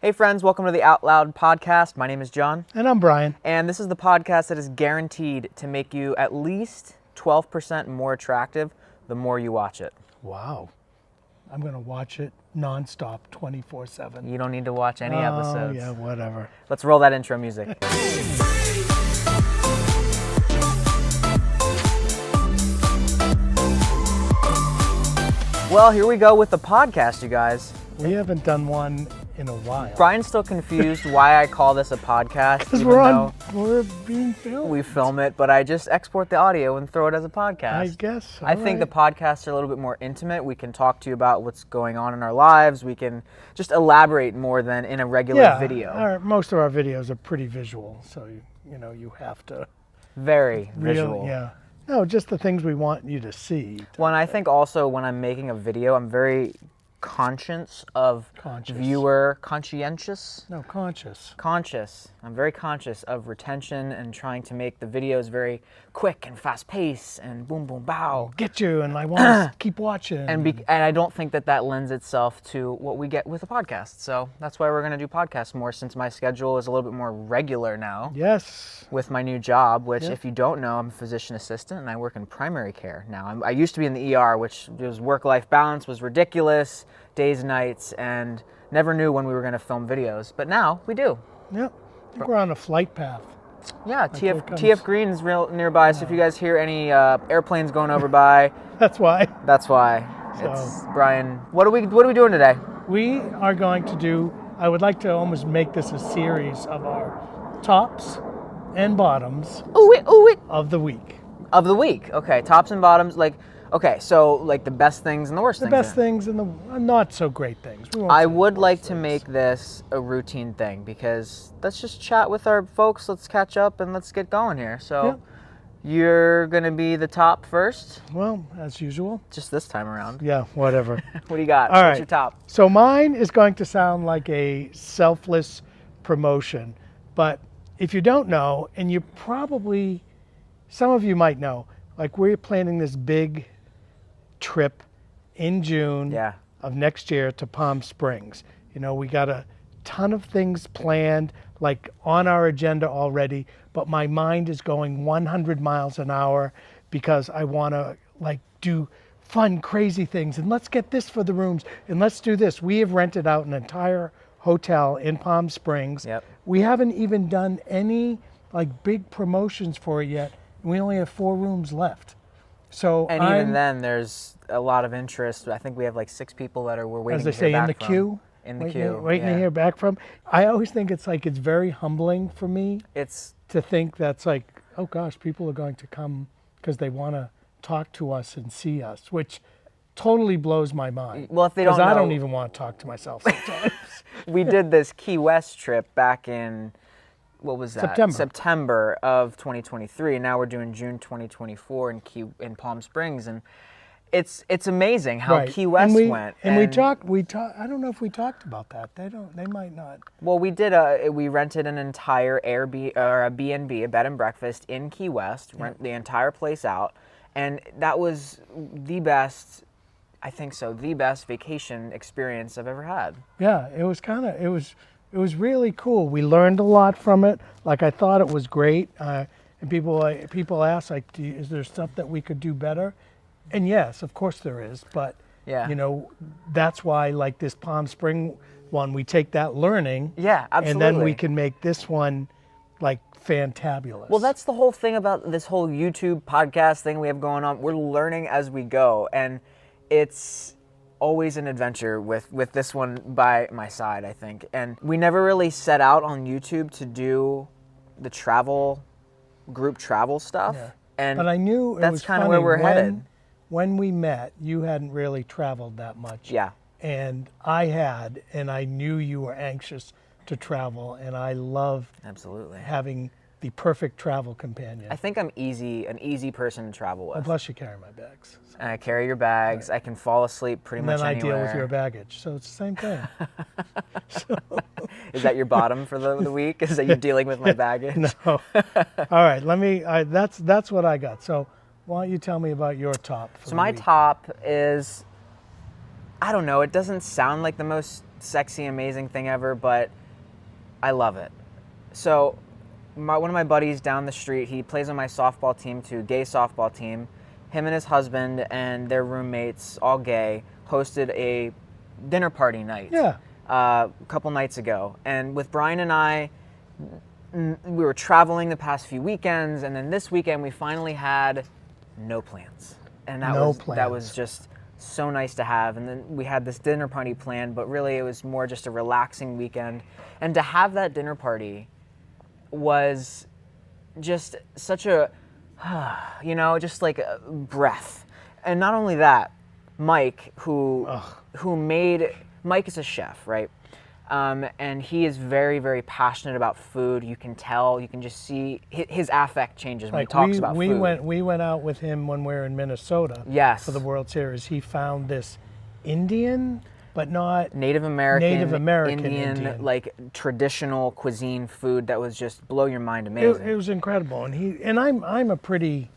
Hey friends, welcome to the Out Loud podcast. My name is John. And I'm Brian. And this is the podcast that is guaranteed to make you at least 12% more attractive the more you watch it. Wow. I'm going to watch it nonstop, 24/7. You don't need to watch any episodes. Yeah, whatever. Let's roll that intro music. Well, here we go with the podcast, you guys. We haven't done one in a while. Brian's still confused why I call this a podcast. Because we're being filmed. We film it, but I just export the audio and throw it as a podcast. I guess. I think the podcasts are a little bit more intimate. We can talk to you about what's going on in our lives. We can just elaborate more than in a regular video. Most of our videos are pretty visual, so you have to. Very visual. Yeah. No, just the things we want you to see. Well, and I think also when I'm making a video, I'm very conscious. Viewer conscientious. No, conscious. Conscious. I'm very conscious of retention and trying to make the videos very quick and fast paced and boom, boom, bow. Get you, and I want to keep watching. And I don't think that lends itself to what we get with a podcast. So that's why we're going to do podcasts more, since my schedule is a little bit more regular now. Yes. With my new job, which if you don't know, I'm a physician assistant and I work in primary care now. I used to be in the ER, which was work-life balance was ridiculous, days and nights, and never knew when we were going to film videos. But now we do. Yep. I think we're on a flight path. Yeah, TF Green is real nearby, so if you guys hear any airplanes going over by, That's why. It's Brian. What are we doing today? We are going to do, I would like to almost make this a series of our tops and bottoms of the week. Of the week. Okay, tops and bottoms, so the best things and the worst things. The best things and the not so great things. I would like to make this a routine thing, because let's just chat with our folks, let's catch up, and let's get going here. So you're going to be the top first? Well, as usual. Just this time around. Yeah, whatever. What do you got? All right. What's your top? So mine is going to sound like a selfless promotion, but if you don't know, and you probably, some of you might know, we're planning this big trip in June of next year to Palm Springs. We got a ton of things planned, on our agenda already, but my mind is going 100 miles an hour because I want to do fun, crazy things, and let's get this for the rooms, and let's do this. We have rented out an entire hotel in Palm Springs. Yep. We haven't even done any big promotions for it yet. We only have 4 rooms left. So even then, there's a lot of interest. I think we have 6 people that we're waiting to hear back from. As they say, in the queue. Waiting to hear back from. I always think it's very humbling for me. To think that's oh gosh, people are going to come because they want to talk to us and see us, which totally blows my mind. Well, if they don't know, because I don't even want to talk to myself sometimes. We did this Key West trip back in, what was that? September of 2023. And now we're doing June 2024 in Palm Springs, and it's amazing how Key West went. And we talked. I don't know if we talked about that. They might not. Well, we did. We rented an entire Airbnb or a B&B, a bed and breakfast in Key West. Rent the entire place out, and that was the best. I think so. The best vacation experience I've ever had. Yeah, it was really cool. We learned a lot from it. I thought it was great. And people ask, is there stuff that we could do better? And yes, of course there is. But that's why this Palm Spring one, we take that learning. Yeah, absolutely. And then we can make this one fantabulous. Well, that's the whole thing about this whole YouTube podcast thing we have going on. We're learning as we go, and it's always an adventure with this one by my side, I think. And we never really set out on YouTube to do the group travel stuff. Yeah. But I knew that's kind of where we're headed. When we met, you hadn't really traveled that much. Yeah. And I had, and I knew you were anxious to travel, and I loved having the perfect travel companion. I think I'm an easy person to travel with. And plus you carry my bags. And I carry your bags. Right. I can fall asleep pretty much anywhere. And then I deal with your baggage. So it's the same thing. Is that your bottom for the week? Is that you dealing with my baggage? No. All right, that's what I got. So why don't you tell me about your top for So my week? Top is, I don't know, it doesn't sound like the most sexy, amazing thing ever, but I love it. So one of my buddies down the street, he plays on my softball team too, gay softball team. Him and his husband and their roommates, all gay, hosted a dinner party night a couple nights ago. And with Brian and I, we were traveling the past few weekends, and then this weekend we finally had no plans. And that was just so nice to have. And then we had this dinner party planned, but really it was more just a relaxing weekend. And to have that dinner party was just such a, just like a breath. And not only that, Mike, Mike is a chef, right? And he is very, very passionate about food. You can tell, you can just see his affect changes when he talks about food. We went out with him when we were in Minnesota for the World Series. He found this Indian, but not Native American, Indian, like traditional cuisine food that was just blow your mind amazing. It was incredible. And I'm a pretty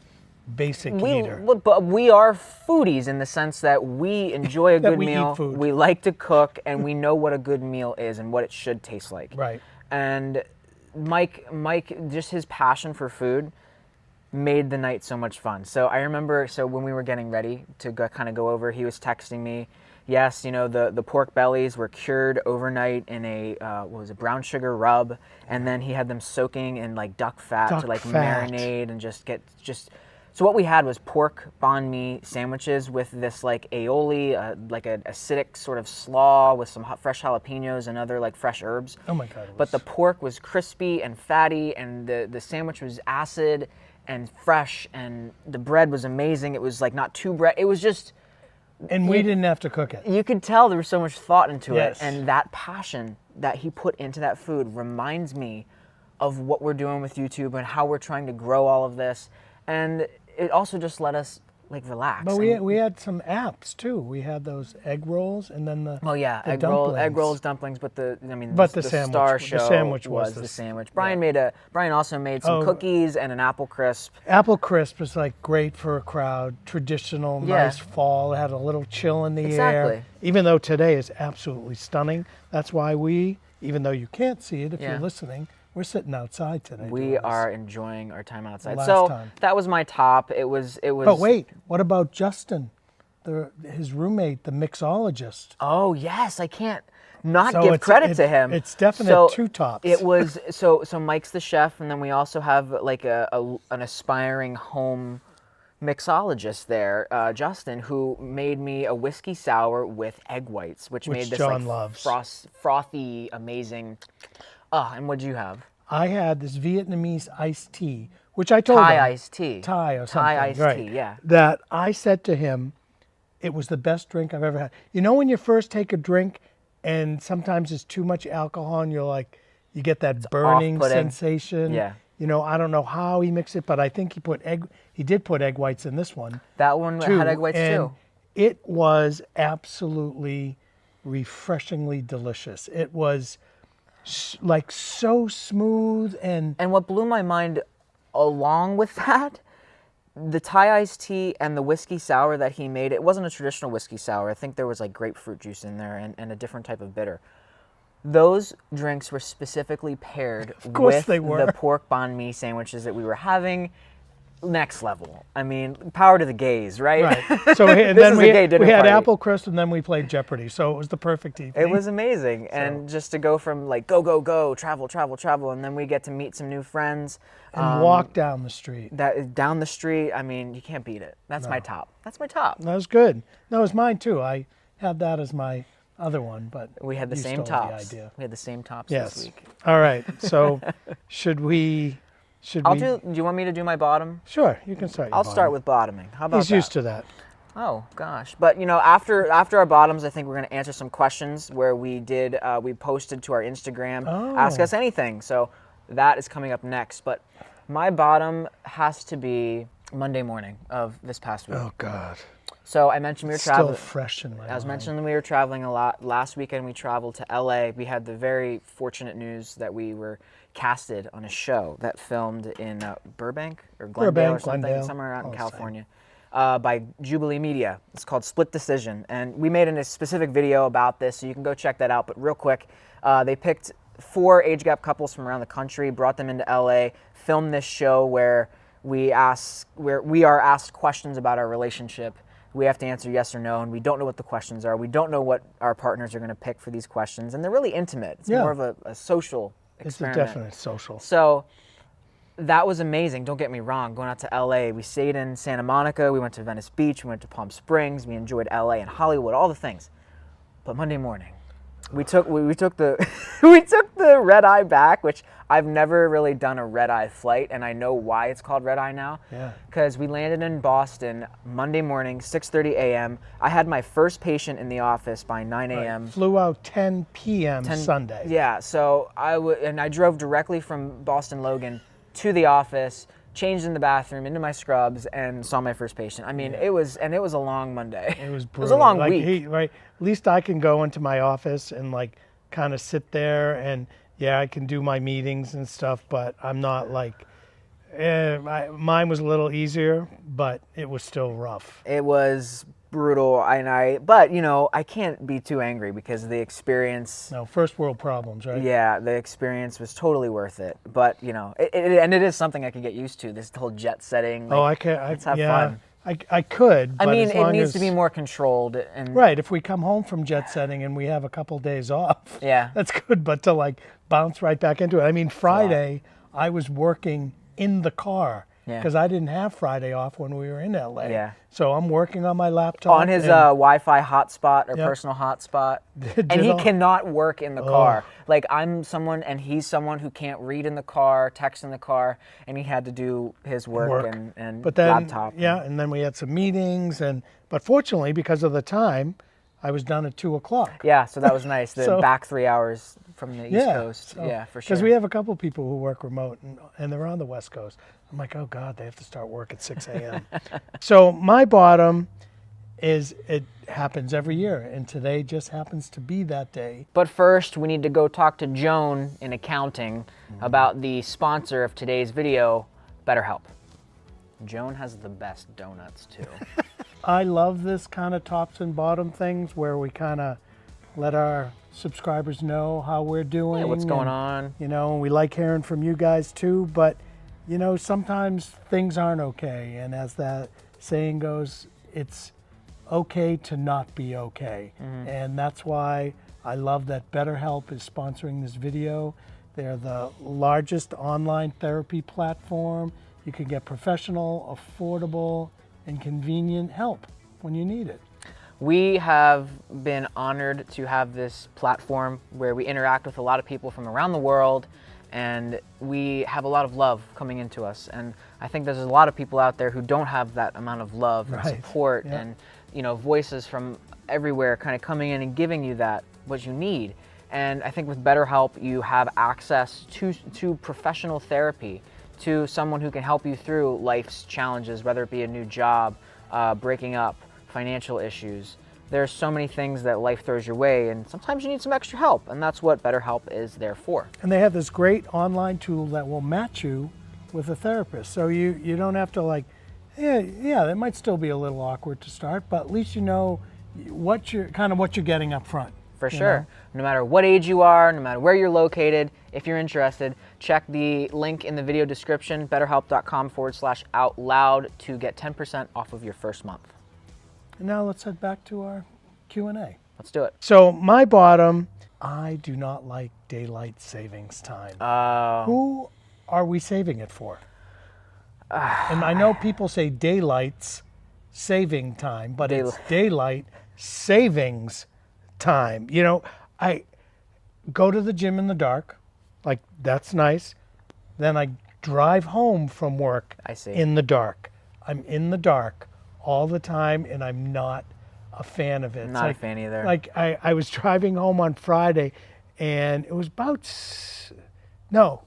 basic eater. But we are foodies in the sense that we enjoy a good meal. We like to cook, and we know what a good meal is and what it should taste like. Right. And Mike, just his passion for food made the night so much fun. So I remember, when we were getting ready to go over, he was texting me, yes, the pork bellies were cured overnight in a brown sugar rub, and then he had them soaking in like duck fat to marinate and So what we had was pork banh mi sandwiches with this like aioli, like an acidic sort of slaw with some fresh jalapenos and other like fresh herbs. Oh my God. But the pork was crispy and fatty, and the sandwich was acid and fresh, and the bread was amazing. It was like not too bread. It was just... And we didn't have to cook it. You could tell there was so much thought into it. And that passion that he put into that food reminds me of what we're doing with YouTube and how we're trying to grow all of this. And it also just let us like relax. But we had some apps too. We had those egg rolls and then the egg rolls, dumplings. But the sandwich, star show the sandwich was the sandwich. Brian also made some cookies and an apple crisp. Apple crisp is like great for a crowd. Traditional, nice fall. It had a little chill in the air. Even though today is absolutely stunning. That's why even though you can't see it if you're listening, we're sitting outside today. We are enjoying our time outside. Time. That was my top. It was. But wait, what about Justin, his roommate, the mixologist? Oh yes, I can't not give credit to him. It's definitely two tops. It was so Mike's the chef, and then we also have like an aspiring home mixologist there, Justin, who made me a whiskey sour with egg whites, which made this John loves. Frothy, amazing. And what did you have? I had this Vietnamese iced tea, which I told him. Thai iced tea. Thai or something. Thai iced tea, yeah. That I said to him, it was the best drink I've ever had. You know when you first take a drink and sometimes it's too much alcohol and you get that burning sensation? Yeah. I don't know how he mixed it, but I think he did put egg whites in this one. That one had egg whites too. It was absolutely refreshingly delicious. It was like so smooth and what blew my mind along with that, the Thai iced tea and the whiskey sour that he made, it wasn't a traditional whiskey sour. I think there was like grapefruit juice in there and a different type of bitter. Those drinks were specifically paired with the pork banh mi sandwiches that we were having. Next level. I mean, power to the gays, right? Right. So and then we had apple crisp, and then we played Jeopardy. So it was the perfect evening. It was amazing, and just to go from like go, travel, and then we get to meet some new friends and walk down the street. Down the street. I mean, you can't beat it. That's my top. That's my top. That was good. That was mine too. I had that as my other one, but we had the same tops. We had the same tops this week. All right. So should we? Do you want me to do my bottom? Sure, you can start. I'll start with bottoming. How about that? He's used to that. Oh gosh, but after our bottoms, I think we're going to answer some questions where we posted to our Instagram. Ask us anything. So that is coming up next. But my bottom has to be Monday morning of this past week. Oh God. So I mentioned we were traveling. Still fresh in my mind. I was mentioning we were traveling a lot. Last weekend we traveled to LA. We had the very fortunate news that we were casted on a show that filmed in Burbank or Glendale or something, somewhere out in California. by Jubilee Media. It's called Split Decision, and we made a specific video about this, so you can go check that out. But real quick, they picked 4 age gap couples from around the country, brought them into LA, filmed this show where we are asked questions about our relationship. We have to answer yes or no, and we don't know what the questions are. We don't know what our partners are going to pick for these questions, and they're really intimate. It's more of a social experiment. It's a definite social. So that was amazing. Don't get me wrong. Going out to LA, we stayed in Santa Monica. We went to Venice Beach. We went to Palm Springs. We enjoyed LA and Hollywood, all the things. But Monday morning, we took the we took the red eye back, which I've never really done a red eye flight, and I know why it's called red eye now. Yeah. Because we landed in Boston Monday morning, 6:30 a.m. I had my first patient in the office by 9 a.m. Flew out 10 p.m. Sunday. Yeah. So I drove directly from Boston Logan to the office, changed in the bathroom, into my scrubs, and saw my first patient. I mean, it was a long Monday. It was brutal. It was a long week. Right. At least I can go into my office and like kind of sit there and I can do my meetings and stuff, but I'm not like, mine was a little easier, but it was still rough. It was brutal, but I can't be too angry because the experience. No, first world problems, right? Yeah, the experience was totally worth it. But it is something I can get used to. This whole jet setting. Like, I can. Let's have fun. I could. I but mean, as it long needs as, to be more controlled. And right. If we come home from jet setting and we have a couple days off, that's good. But to like bounce right back into it. I mean, Friday I was working in the car. Because I didn't have Friday off when we were in LA. Yeah. So I'm working on my laptop. On his Wi-Fi hotspot or personal hotspot. And he cannot work in the car. Like, I'm someone and he's someone who can't read in the car, text in the car, and he had to do his work. And but then, laptop. And then we had some meetings. But fortunately, because of the time, I was done at 2 o'clock. Yeah, so that was nice. The back 3 hours from the East Coast. So, for sure. Because we have a couple people who work remote and they're on the West Coast. I'm like, oh God, they have to start work at 6 a.m. So my bottom is it happens every year, and today just happens to be that day. But first, we need to go talk to Joan in accounting about the sponsor of today's video, BetterHelp. Joan has the best donuts, too. I love this kind of tops and bottom things where we kind of let our subscribers know how we're doing. Yeah, what's going on. And we like hearing from you guys, too, but sometimes things aren't okay. And as that saying goes, it's okay to not be okay. And that's why I love that BetterHelp is sponsoring this video. They're the largest online therapy platform. You can get professional, affordable, and convenient help when you need it. We have been honored to have this platform where we interact with a lot of people from around the world, and we have a lot of love coming into us. And I think there's a lot of people out there who don't have that amount of love and support and voices from everywhere kind of coming in and giving you what you need. And I think with BetterHelp, you have access to professional therapy, to someone who can help you through life's challenges, whether it be a new job, breaking up, financial issues. There's so many things that life throws your way, and sometimes you need some extra help, and that's what BetterHelp is there for. And they have this great online tool that will match you with a therapist. So you don't have to it might still be a little awkward to start, but at least you know what you're getting up front. For sure. No matter what age you are, no matter where you're located, if you're interested, check the link in the video description, betterhelp.com/outloud to get 10% off of your first month. And now let's head back to our Q&A. Let's do it. So my bottom, I do not like daylight savings time. Who are we saving it for? And I know people say daylight's saving time, but it's daylight savings time. I go to the gym in the dark, like that's nice. Then I drive home from work in the dark. I'm in the dark all the time, and I'm not a fan of it. Not a fan either. Like I was driving home on Friday, and it was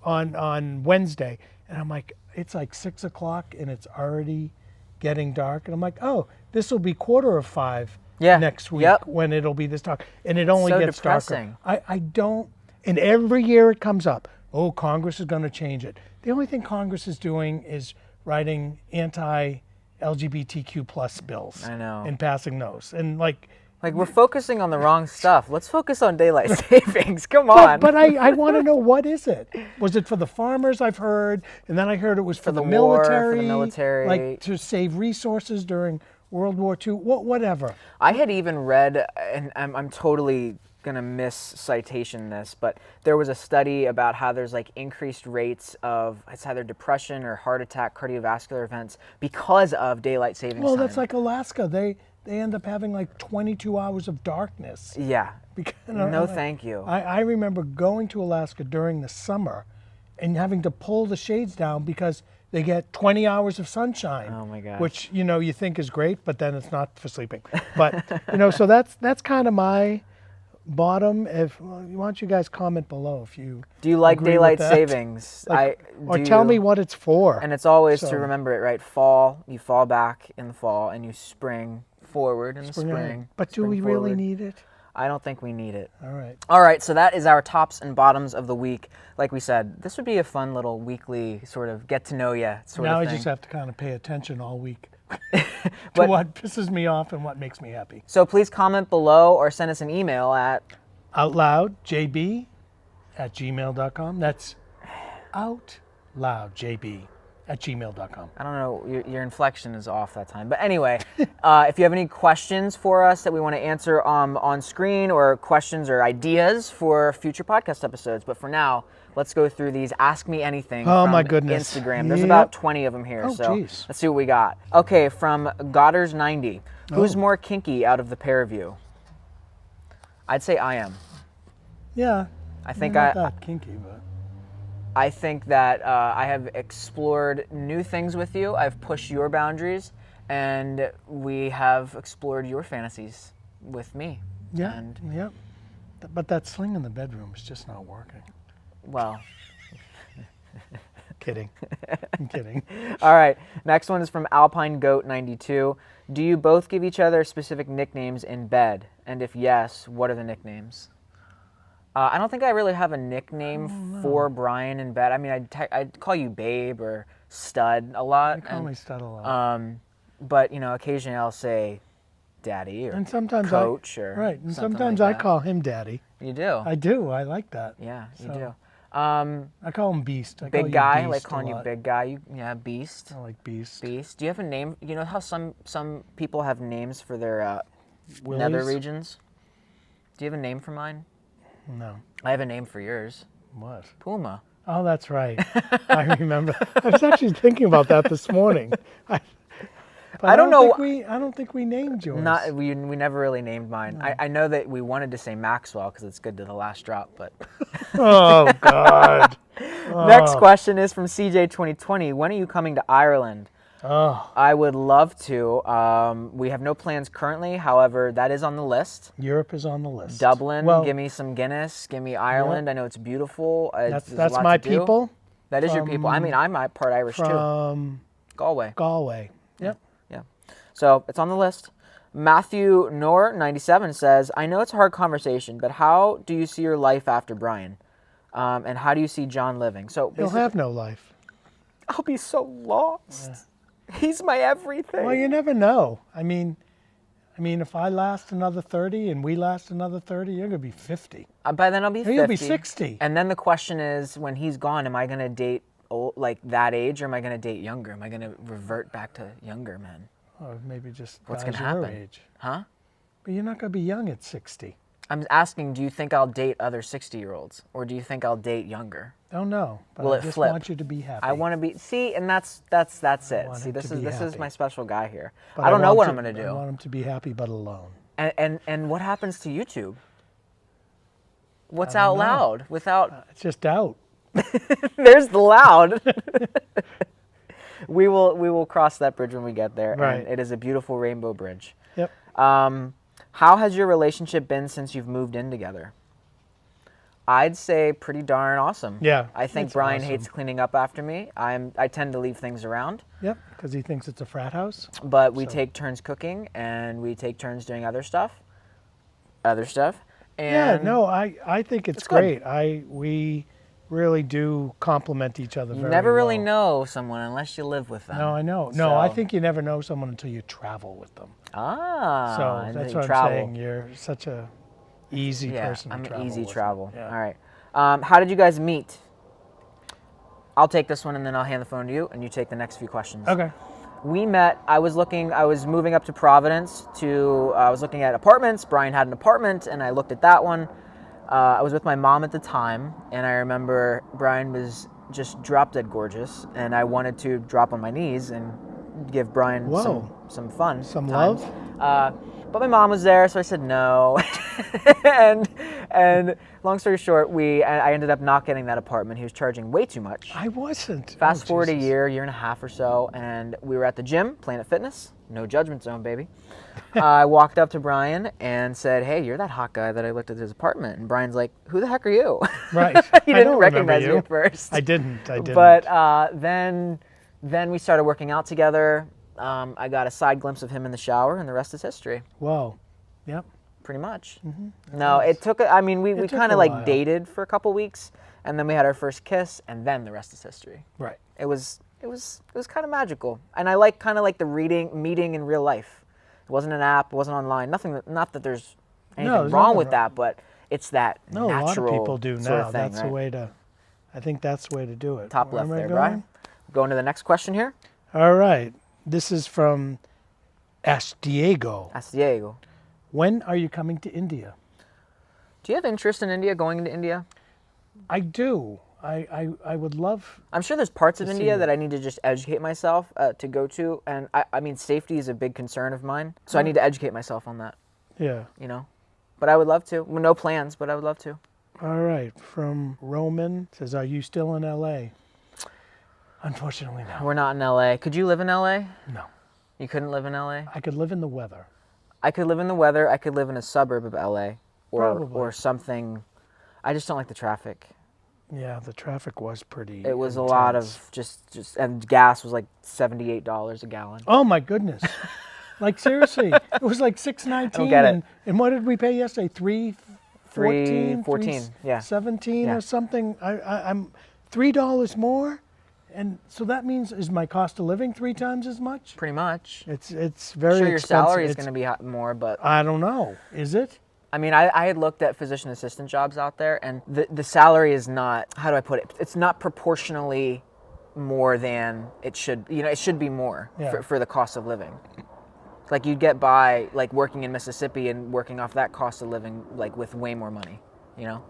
on Wednesday, and I'm like, it's like 6 o'clock, and it's already getting dark, and I'm like, oh, this will be 4:45 next week when it'll be this dark, and it only gets depressing. darker. I don't, and every year it comes up. Oh, Congress is going to change it. The only thing Congress is doing is writing LGBTQ plus bills. I know. And passing those. And like we're focusing on the wrong stuff. Let's focus on daylight savings. Come on. But I want to know, what is it? Was it for the farmers, I've heard, and then I heard it was for the war, military, for the military, like to save resources during World War II, whatever. I had even read, and I'm totally gonna miscitation this, but there was a study about how there's like increased rates of it's either depression or heart attack, cardiovascular events because of daylight savings Well, time. that's like Alaska. They end up having like 22 hours of darkness. Yeah. Because, No, thank you. I remember going to Alaska during the summer and having to pull the shades down because they get 20 hours of sunshine. Oh my gosh. Which, you think is great, but then it's not for sleeping. But, so that's kind of my bottom. Why don't you guys comment below if you do you like agree daylight with that? savings? Or tell me what it's for. And it's always So- to remember it, right? Fall, you fall back in the fall, and you spring forward in the spring. But do spring we really forward. need it? I don't think we need it. All right. All right, so that is our tops and bottoms of the week. Like we said, this would be a fun little weekly sort of get to know you sort Now of I thing. just have to kind of pay attention all week But- to what pisses me off and what makes me happy. So please comment below or send us an email at OutLoudJB@gmail.com. That's OutLoudJB@gmail.com. I don't know, your inflection is off that time. But anyway, if you have any questions for us that we want to answer on screen, or questions or ideas for future podcast episodes. But for now, let's go through these Ask Me Anything Oh, from my goodness. Instagram. There's Yep. about 20 of them here. Oh, so geez. let's see what we got. Okay, from Godders90. Who's Oh. more kinky out of the pair of you? I'd say I am. Yeah. I think not that kinky, but I think that I have explored new things with you. I've pushed your boundaries, and we have explored your fantasies with me. yeah, And, yeah. But that sling in the bedroom is just not working. well, Kidding. I'm kidding. all right. Next one is from Alpine Goat 92. Do you both give each other specific nicknames in bed? And if yes, what are the nicknames? I don't think I really have a nickname for Brian in bed. I mean, I'd call you Babe or Stud a lot. You call me Stud a lot. But, occasionally I'll say Daddy or And sometimes Coach or right. And something sometimes like I that. call him Daddy. You do? I do. I like that. Yeah, you So, do. I call him Beast. I call Big you guy, Beast like a calling you lot. Big Guy. Beast. I like Beast. Beast. Do you have a name? You know how some people have names for their Willies? nether regions? Do you have a name for mine? No. I have a name for yours. What? Puma. Oh, that's right. I remember. I was actually thinking about that this morning. But I don't know. I don't think we named yours. We never really named mine. I know that we wanted to say Maxwell because it's good to the last drop, but. Oh God. Next question is from CJ 2020. When are you coming to Ireland? Oh, I would love to. We have no plans currently. However, that is on the list. Europe is on the list. Dublin, Well, give me some Guinness. Give me Ireland. I know it's beautiful. that's there's a lot my to do. people That is your people. I mean, I'm part Irish too. from Galway. Galway. Yep. Yeah. So it's on the list. Matthew Noor 97 says, I know it's a hard conversation, but how do you see your life after Brian? And how do you see John living? So He'll have no life. I'll be so lost. He's my everything. Well, you never know. I mean, if I last another 30 and we last another 30, you're gonna be 50. By then I'll be 50. You'll be 60. And then the question is, when he's gone, am I going to date like that age, or am I going to date younger? Am I going to revert back to younger men? Or maybe just What's guys going to your happen? age. Huh? But you're not gonna be young at 60. I'm asking, do you think I'll date other 60-year-olds, or do you think I'll date younger? Don't know. But Will I it just flip? want you to be happy. I want to be, see, and that's it. want See, him this to be is happy. my special guy here. But I don't know want what I'm going to I do. want him to be happy but alone. And what happens to YouTube? What's I don't out know. loud without? It's just out. There's the loud. We will cross that bridge when we get there. Right. And it is a beautiful rainbow bridge. Yep. How has your relationship been since you've moved in together? I'd say pretty darn awesome. Yeah, I think it's Brian awesome. hates cleaning up after me. I tend to leave things around, Yep. Because he thinks it's a frat house. but we So- take turns cooking and we take turns doing other stuff. And Yeah. No, I think it's good. great. We really do complement each other You very never really well. know someone unless you live with them. No, I know. So, No, I think you never know someone until you travel with them. So and that's you what I'm travel. saying. You're such a easy person to I'm travel an easy with. travel. Yeah. All right. How did you guys meet? I'll take this one and then I'll hand the phone to you, and you take the next few questions. Okay. We met. I was moving up to Providence I was looking at apartments. Brian had an apartment, and I looked at that one. I was with my mom at the time, and I remember Brian was just drop dead gorgeous, and I wanted to drop on my knees and give Brian some fun. Some times. love? But my mom was there, so I said no. and long story short, I ended up not getting that apartment. He was charging way too much. I wasn't. Fast forward a year and a half or so, and we were at the gym, Planet Fitness. No judgment zone, baby. I walked up to Brian and said, "Hey, you're that hot guy that I looked at his apartment." And Brian's like, "Who the heck are you?" Right. He didn't recognize me at first. I didn't. But then we started working out together. I got a side glimpse of him in the shower, and the rest is history. Whoa. Yep. Pretty much. Mm-hmm. No, it took. I mean, we kind of like dated for a couple weeks, and then we had our first kiss, and then the rest is history. Right. It was kind of magical, and I kind of like the meeting in real life. It wasn't an app, it wasn't online. Not that there's anything wrong with that, but it's that natural. A lot of people do sort now. of thing, That's the way to. I think that's the way to do it. Top left there, Brian. Going to the next question here. All right. This is from Ask Diego. Ask Diego. When are you coming to India? Do you have interest in India? Going to India? I do. I would love. I'm sure there's parts of India that I need to just educate myself to go to, and I mean safety is a big concern of mine, so I need to educate myself on that. Yeah. You know, but I would love to. No plans, but I would love to. All right. From Roman says, "Are you still in LA?" Unfortunately, no. We're not in LA. Could you live in LA? No. You couldn't live in LA? I could live in the weather. I could live in the weather. I could live in a suburb of LA, Probably. or something. I just don't like the traffic. Yeah, the traffic was pretty. It was intense. a lot of just, and gas was like $78 a gallon. Oh my goodness! Like seriously, it was like $6.19. I don't get it. And what did we pay yesterday? $3.14, yeah. $17 Yeah. or something. I'm $3 more, and so that means is my cost of living 3 times as much? Pretty much. It's very Sure, your expensive. salary is going to be more, but I don't know. Is it? I mean, I had looked at physician assistant jobs out there, and the salary is not, how do I put it? It's not proportionally more than it should. You know, it should be more for the cost of living. Like you'd get by like working in Mississippi and working off that cost of living like with way more money, you know?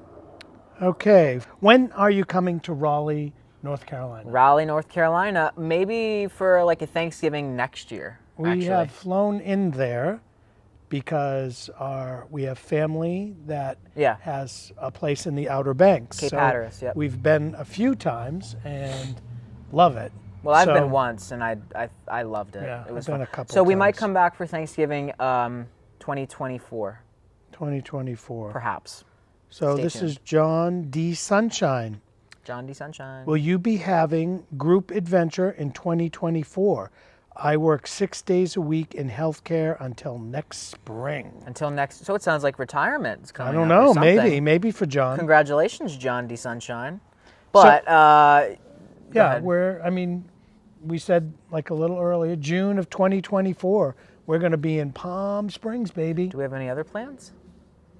Okay. When are you coming to Raleigh, North Carolina? Raleigh, North Carolina, maybe for like a Thanksgiving next year. We have flown in there because we have family that has a place in the Outer Banks. Cape Hatteras, yep. We've been a few times and love it. Well, I've been once, and I loved it. Yeah, it was I've been fun. a couple So we times. might come back for Thanksgiving 2024. 2024. Perhaps. So Stay this tuned. is John D. Sunshine. John D. Sunshine. Will you be having group adventure in 2024? I work 6 days a week in healthcare until next spring. So it sounds like retirement is coming I don't up or know. something. Maybe for John. Congratulations, John D. Sunshine. But yeah, we said like a little earlier, June of 2024, we're going to be in Palm Springs, baby. Do we have any other plans?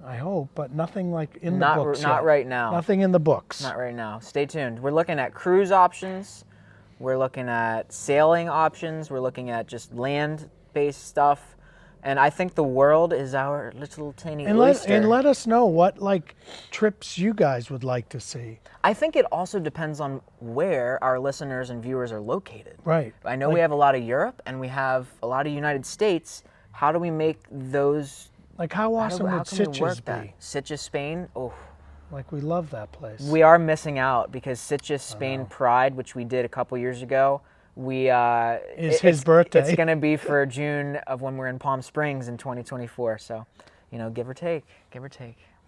I hope, but nothing like in the books Not yet. right now. Nothing in the books. Not right now. Stay tuned. We're looking at cruise options. We're looking at sailing options. We're looking at just land-based stuff. And I think the world is our little tiny oyster. And let us know what like trips you guys would like to see. I think it also depends on where our listeners and viewers are located. Right. I know we have a lot of Europe and we have a lot of United States. How do we make those? Like how awesome would Sitges be? Sitges, Spain. Oh, like we love that place. We are missing out because Sitges, Spain Pride, which we did a couple years ago. It's his birthday. It's going to be for June of when we're in Palm Springs in 2024. So, give or take.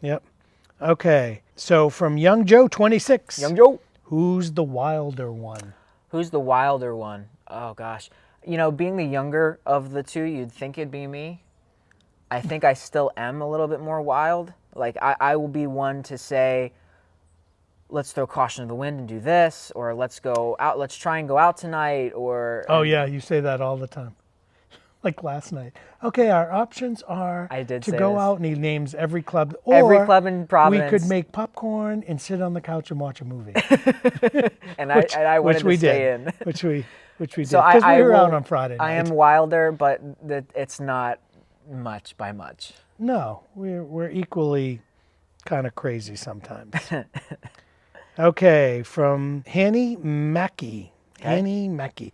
Yep. Okay. So from Young Joe 26. Young Joe. Who's the wilder one? Who's the wilder one? Oh gosh. Being the younger of the two, you'd think it'd be me. I think I still am a little bit more wild. Like I will be one to say, let's throw caution to the wind and do this, or let's try and go out tonight, or... Oh, yeah, you say that all the time. Like last night. Okay, our options are to go out, and he names every club. Or every club in Providence. We could make popcorn and sit on the couch and watch a movie. and I wanted to stay in. Which we did, So because we were out on Friday night. I am wilder, but it's not much by much. No, we're equally kind of crazy sometimes. Okay, from Hen Pen. Hen Pen.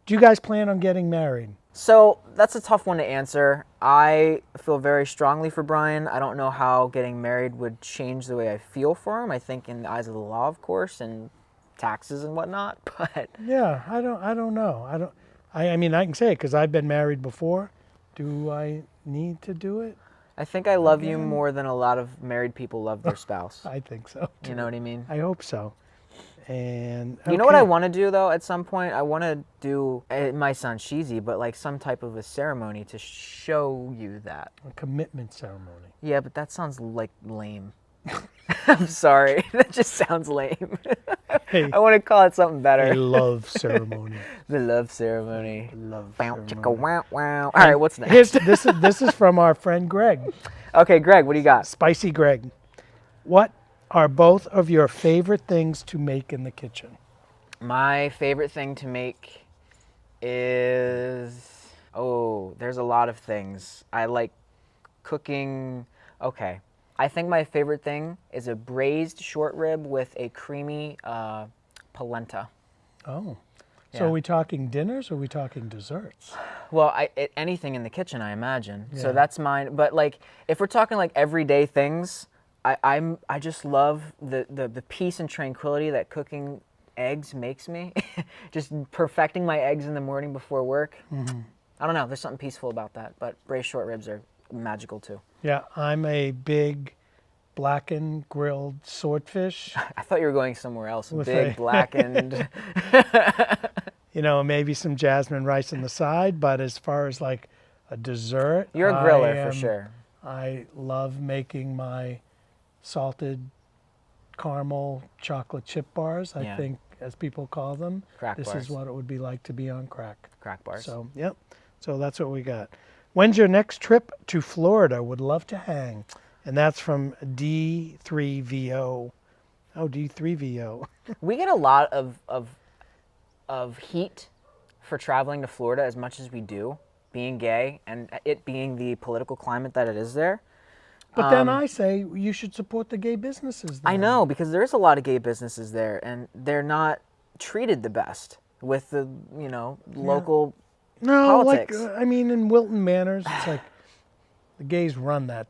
Do you guys plan on getting married? So that's a tough one to answer. I feel very strongly for Brian. I don't know how getting married would change the way I feel for him. I think in the eyes of the law, of course, and taxes and whatnot. But yeah, I don't know. I mean, I can say it because I've been married before. Do I need to do it? I think I love you more than a lot of married people love their spouse. I think so, too. You know what I mean? I hope so. And You know what I want to do, though, at some point? I want to do, it might sound cheesy, but like some type of a ceremony to show you that. A commitment ceremony. Yeah, but that sounds like lame. I'm sorry. That just sounds lame. Hey, I want to call it something better. a love ceremony. The love ceremony. Love Bow, ceremony. chicka, wow, wow. All right, what's next? This is from our friend Greg. Okay, Greg, what do you got? Spicy Greg. What are both of your favorite things to make in the kitchen? My favorite thing to make is... Oh, there's a lot of things. I like cooking... Okay. I think my favorite thing is a braised short rib with a creamy polenta. Oh. Yeah. So are we talking dinners or are we talking desserts? Well, anything in the kitchen, I imagine. Yeah. So that's mine. But like, if we're talking like everyday things, I just love the peace and tranquility that cooking eggs makes me. Just perfecting my eggs in the morning before work. Mm-hmm. I don't know. There's something peaceful about that. But braised short ribs are magical too. Yeah, I'm a big blackened grilled swordfish. I thought you were going somewhere else. Big blackened. You know, maybe some jasmine rice on the side. But as far as like a dessert, you're a griller for sure. I love making my salted caramel chocolate chip bars. I think, as people call them, crack this bars. Is what it would be like to be on crack. Crack bars. So, yep. So that's what we got. When's your next trip to Florida? Would love to hang. And that's from D3VO. Oh, D3VO. We get a lot of heat for traveling to Florida as much as we do, being gay and it being the political climate that it is there. But then I say you should support the gay businesses there. I know, because there is a lot of gay businesses there, and they're not treated the best with the, local politics. Like, I mean, in Wilton Manors, it's like the gays run that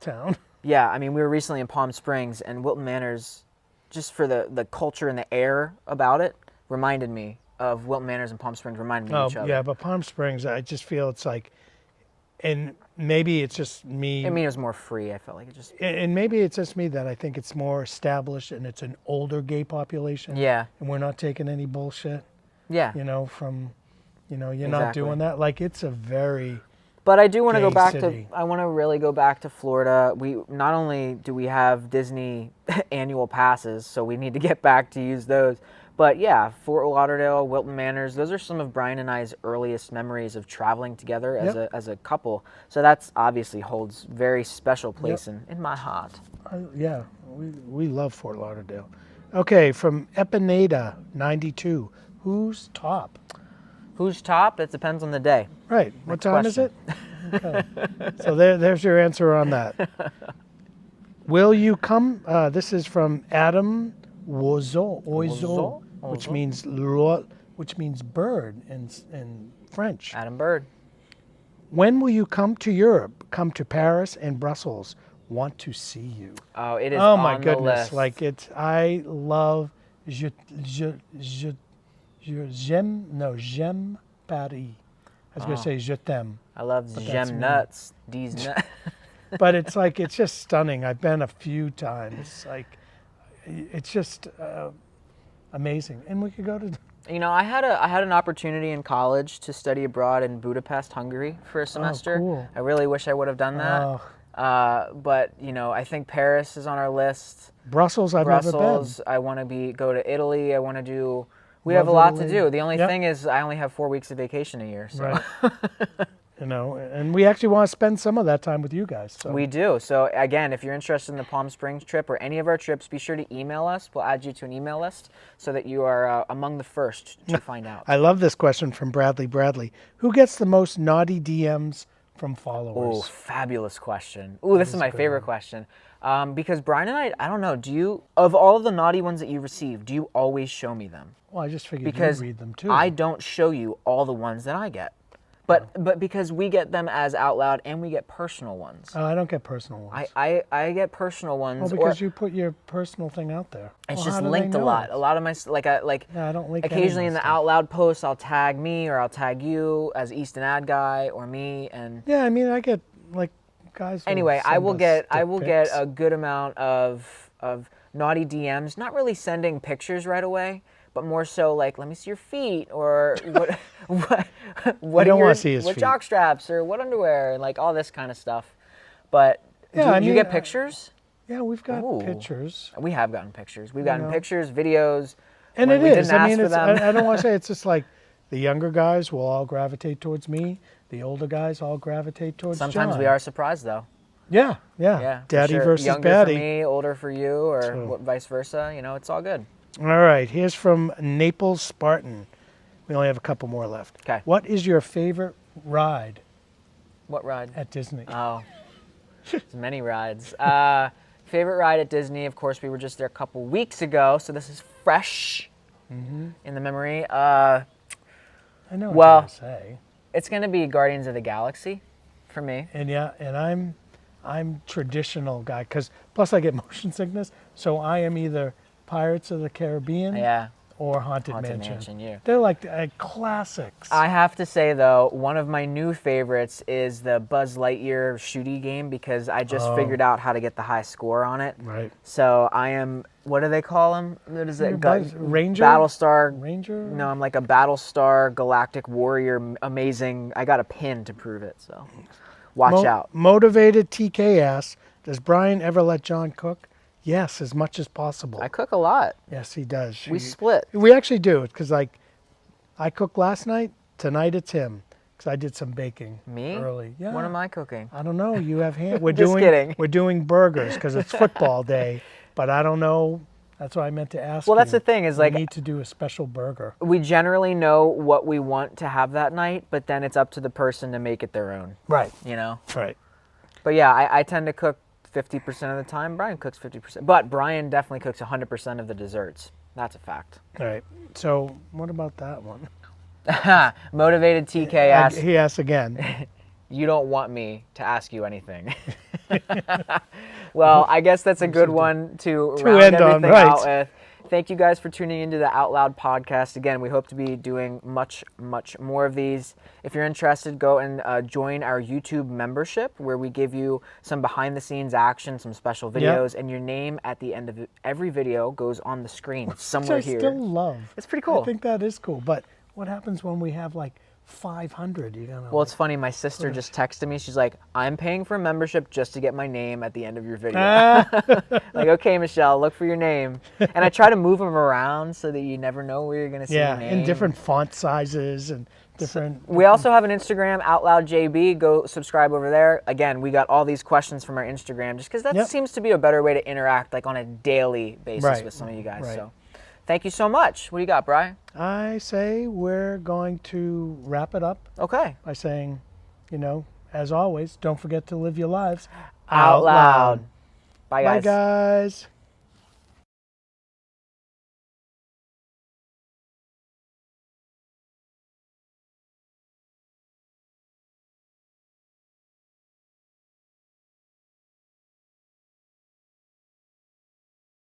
town. Yeah, I mean, we were recently in Palm Springs, and Wilton Manors, just for the culture and the air about it, reminded me of Wilton Manors and Palm Springs reminded me of each other. Yeah, but Palm Springs, I just feel it's like, and maybe it's just me. I mean, it was more free. I felt like it just... And maybe it's just me that I think it's more established and it's an older gay population. Yeah. And we're not taking any bullshit. Yeah. From, you're not doing that. Like, it's a very... But I do want to go back city. I want to really go back to Florida. We not only do we have Disney annual passes, so we need to get back to use those. But yeah, Fort Lauderdale, Wilton Manors, those are some of Brian and I's earliest memories of traveling together as a couple. So that's obviously holds very special place in my heart. We love Fort Lauderdale. Okay, from Epineda 92, who's top? Who's top? It depends on the day. Right. What time is it? Okay. So there's your answer on that. Will you come? This is from Adam Oizo, which means bird in French. Adam Bird. When will you come to Europe? Come to Paris and Brussels. Want to see you. Oh, it is. Oh my on goodness! The list. Like it's. I love. J'aime Paris. I was going to say je t'aime. I love Gem nuts. These nuts. But it's like, it's just stunning. I've been a few times. Like, it's just amazing. And we could go to... I had an opportunity in college to study abroad in Budapest, Hungary for a semester. Oh, cool. I really wish I would have done that. But you know, I think Paris is on our list. Brussels, I've never been. Brussels. I want to go to Italy. I want to do. We Love have a lot Italy. to do. The only Yep. thing is, I only have 4 weeks of vacation a year. So. Right. You know, and we actually want to spend some of that time with you guys. So. We do. So again, if you're interested in the Palm Springs trip or any of our trips, be sure to email us. We'll add you to an email list so that you are among the first to find out. I love this question from Bradley. Bradley, who gets the most naughty DMs from followers? Oh, fabulous question. Ooh, this is my favorite question. Because Brian and I don't know, do you, of all of the naughty ones that you receive, do you always show me them? Well, I just figured Because you'd read them too. I don't show you all the ones that I get. But because we get them as out loud and we get personal ones. Oh, I don't get personal ones. I get personal ones. Well, because you put your personal thing out there. It's Well, just how do they linked a know lot. it? A lot of my Yeah, I don't link occasionally in the stuff. out loud posts, I'll tag me or I'll tag you as Easton Ad Guy or me, and Yeah, I mean, I get like guys. anyway, I will get a good amount of naughty DMs. Not really sending pictures right away, but more so like, let me see your feet, or what don't wanna see his what feet. jock straps or what underwear, and like all this kind of stuff. But Yeah, do I you mean, get pictures? Yeah, we've got Ooh. pictures. We have gotten pictures. We've gotten know. pictures, videos. And when it we is. didn't I ask mean, for it's, them. I don't want to say it's just like the younger guys will all gravitate towards me. The older guys all gravitate towards Sometimes John. we are surprised though. Yeah. Yeah, for Daddy sure. versus Younger baddie. for me, older for you, or True. vice versa. You know, it's all good. All right. Here's from Naples Spartan. We only have a couple more left. Okay. What is your favorite ride What ride? at Disney? Oh, there's many rides. Favorite ride at Disney, of course, we were just there a couple weeks ago, so this is fresh in the memory. I know what well- you're gonna say. It's going to be Guardians of the Galaxy for me. And yeah, and I'm traditional guy because plus I get motion sickness, so I am either Pirates of the Caribbean Yeah, or Haunted Haunted Mansion. Mansion, yeah. They're like classics. I have to say, though, one of my new favorites is the Buzz Lightyear shooty game because I just figured out how to get the high score on it. Right. So I am, what do they call them? What is it? Ranger? Battlestar. Ranger? No, I'm like a Battlestar Galactic Warrior. Amazing. I got a pin to prove it, so watch out. Motivated TK asks, does Brian ever let John cook? Yes, as much as possible. I cook a lot. Yes, he does. We split. We actually do it because like I cooked last night. Tonight it's him because I did some baking Me? early. Yeah. What am I cooking? I don't know. You have hand. We're Just kidding. We're doing burgers because it's football day, but I don't know. That's why I meant to ask. Well, that's you. the thing is We like need to do a special burger. we generally know what we want to have that night, but then it's up to the person to make it their own. Right. You know. Right. But yeah, I tend to cook 50% of the time. Brian cooks 50%, but Brian definitely cooks 100% of the desserts. That's a fact. All right. So what about that one? Motivated TK asks, He asks again. you don't want me to ask you anything. Well, I guess that's a good one to round end on, everything right. out with. Thank you guys for tuning into the Out Loud podcast. Again, we hope to be doing much, much more of these. If you're interested, go and join our YouTube membership where we give you some behind-the-scenes action, some special videos, and your name at the end of every video goes on the screen somewhere Which I here. still love. It's pretty cool. I think that is cool. But what happens when we have like 500? You're gonna. Well, it's funny. My sister just texted me. She's like, I'm paying for a membership just to get my name at the end of your video. Like, okay, Michelle, look for your name. And I try to move them around so that you never know where you're going to see your name. in different font sizes and different. We also have an Instagram, OutLoudJB. Go subscribe over there. Again, we got all these questions from our Instagram just because that seems to be a better way to interact like on a daily basis with some of you guys. Right. So thank you so much. What do you got, Brian? I say we're going to wrap it up Okay. by saying, as always, don't forget to live your lives Out loud. Bye, guys. Bye, guys.